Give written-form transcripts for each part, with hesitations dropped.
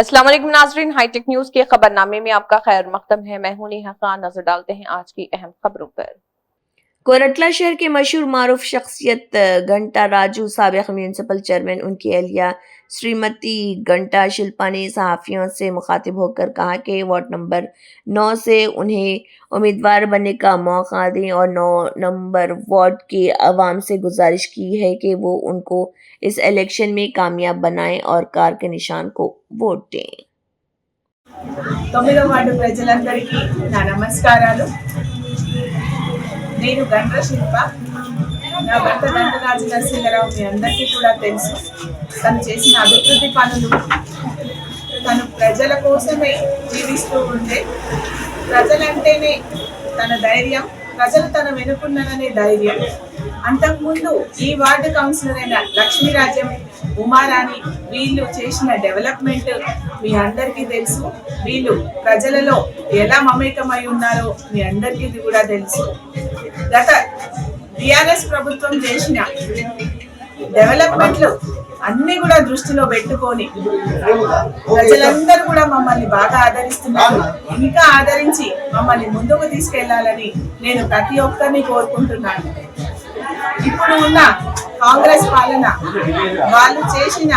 अस्सलाम वालेकुम नाज़रीन, हाईटेक न्यूज के खबरनामे में आपका खैर मकदम है। मैं हूं नेहा खान। नजर डालते हैं आज की अहम खबरों पर। कोरटला शहर के मशहूर मारूफ शख्सियत घंटा राजू साबिक म्यूनसिपल चेयरमैन उनकी अहलिया श्रीमती घंटा शिल्पा ने सहाफ़ियों से मुखातिब होकर कहा कि वार्ड नंबर 9 से उन्हें उम्मीदवार बनने का मौका दें और 9 नंबर वार्ड के अवाम से गुजारिश की है कि वो उनको इस इलेक्शन में कामयाब बनाएं और कार के निशान को वोट दें। 9వ వార్డు ప్రజలందరికీ నా నమస్కారాలు। నేను గండ్ర శిల్ప, నా భర్త గంటరాజు నరసింహరావు మీ అందరికీ కూడా తెలుసు। తను చేసిన అభివృద్ధి పనులు, తను ప్రజల కోసమే జీవిస్తూ ఉంటే, ప్రజలంటేనే తన ధైర్యం, ప్రజలు తన వెనుకున్నారనే ధైర్యం। అంతకుముందు ఈ వార్డు కౌన్సిలర్ అయిన లక్ష్మీరాజ్యం ఉమారాణి వీళ్ళు చేసిన డెవలప్మెంట్ మీ అందరికీ తెలుసు। వీళ్ళు ప్రజలలో ఎలా మమేకమై ఉన్నారో మీ అందరికీ కూడా తెలుసు। గత టిఆర్ఎస్ ప్రభుత్వం చేసిన డెవలప్మెంట్లు అన్ని కూడా దృష్టిలో పెట్టుకొని ప్రజలందరూ కూడా మమ్మల్ని బాగా ఆదరిస్తున్నారు। ఇంకా ఆదరించి మమ్మల్ని ముందుకు తీసుకెళ్లాలని నేను ప్రతి ఒక్కరిని కోరుకుంటున్నాను। ఇప్పుడు ఉన్న కాంగ్రెస్ పాలన వాళ్ళు చేసిన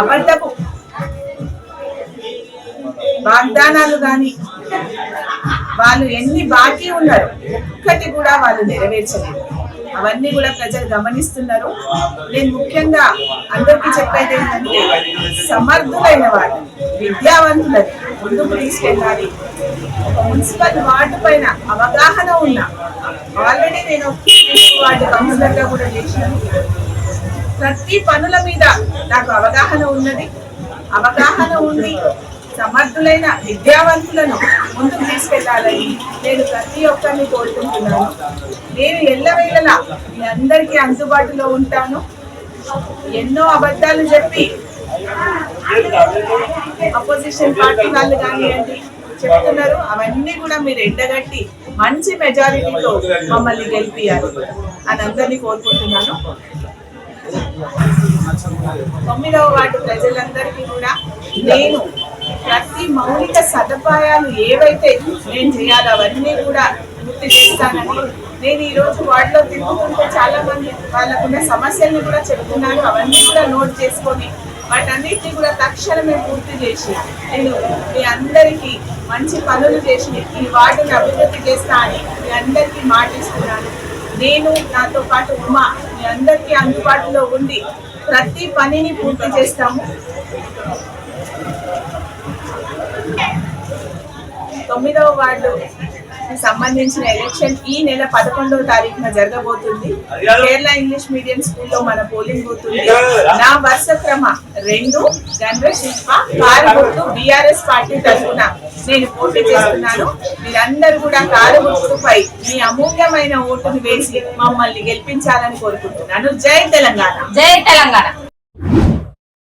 అబద్ధపు వాగ్దానాలు కానీ, వాళ్ళు ఎన్ని బాకీ ఉన్నారు ఒక్కటి కూడా వాళ్ళు నెరవేర్చలేదు। అవన్నీ కూడా ప్రజలు గమనిస్తున్నారు। నేను ముఖ్యంగా అందరికీ చెప్పేది ఏంటంటే, సమర్థులైన వారు, విద్యావంతులను ముందుకు తీసుకెళ్ళాలి। మున్సిపల్ వార్డు పైన అవగాహన ఉన్న, ఆల్రెడీ నేను వార్డు కౌన్సిలర్గా కూడా చేసినాను। ప్రతి పనుల మీద నాకు అవగాహన ఉన్నది। అవగాహన ఉండి సమర్థులైన విద్యావంతులను ముందుకు తీసుకెళ్లాలని నేను ప్రతి ఒక్కరిని కోరుకుంటున్నాను। నేను ఎల్లవేళలా మీ అందరికీ అందుబాటులో ఉంటాను। ఎన్నో అబద్ధాలు చెప్పి అపోజిషన్ పార్టీ వాళ్ళు కానివ్వండి చెప్తున్నారు, అవన్నీ కూడా మీరు ఎండగట్టి మంచి మెజారిటీతో మమ్మల్ని గెలిపియాలి అని అందరినీ కోరుకుంటున్నాను। 9వ వార్డు ప్రజలందరికీ కూడా నేను ప్రతి మౌలిక సదుపాయాలు ఏవైతే నేను చేయాలో అవన్నీ కూడా పూర్తి చేస్తానని, నేను ఈరోజు వార్డులో తిరుగుతుంటే చాలా మంది వాళ్ళకున్న సమస్యల్ని కూడా చెప్తున్నారు। అవన్నీ కూడా నోట్ చేసుకొని వాటన్నిటిని కూడా తక్షణమే పూర్తి చేసి నేను మీ అందరికీ మంచి పనులు చేసి ఈ వార్డుని అభివృద్ధి చేస్తా అని మీ అందరికీ మాటిస్తున్నాను। నేను నాతో పాటు ఉమా మీ అందరికీ అందుబాటులో ఉండి ప్రతి పనిని పూర్తి చేస్తాము। 9వ వార్డు సంబంధించిన ఎలక్షన్ ఈ నెల 11వ తారీఖున జరగబోతుంది। కేరళ ఇంగ్లీష్ మీడియం స్కూల్లో మన పోలింగ్ బూత్ ఉంది। నా వరుస క్రమ 2 గండ్ర శిల్ప, కారు గుర్తు బీఆర్ఎస్ పార్టీ తరఫున నేను పోటీ చేస్తున్నాను। మీరందరూ కూడా కారు గుర్తుపై మీ అమూల్యమైన ఓటును వేసి మమ్మల్ని గెలిపించాలని కోరుకుంటున్నాను। జై తెలంగాణ, జై తెలంగాణ।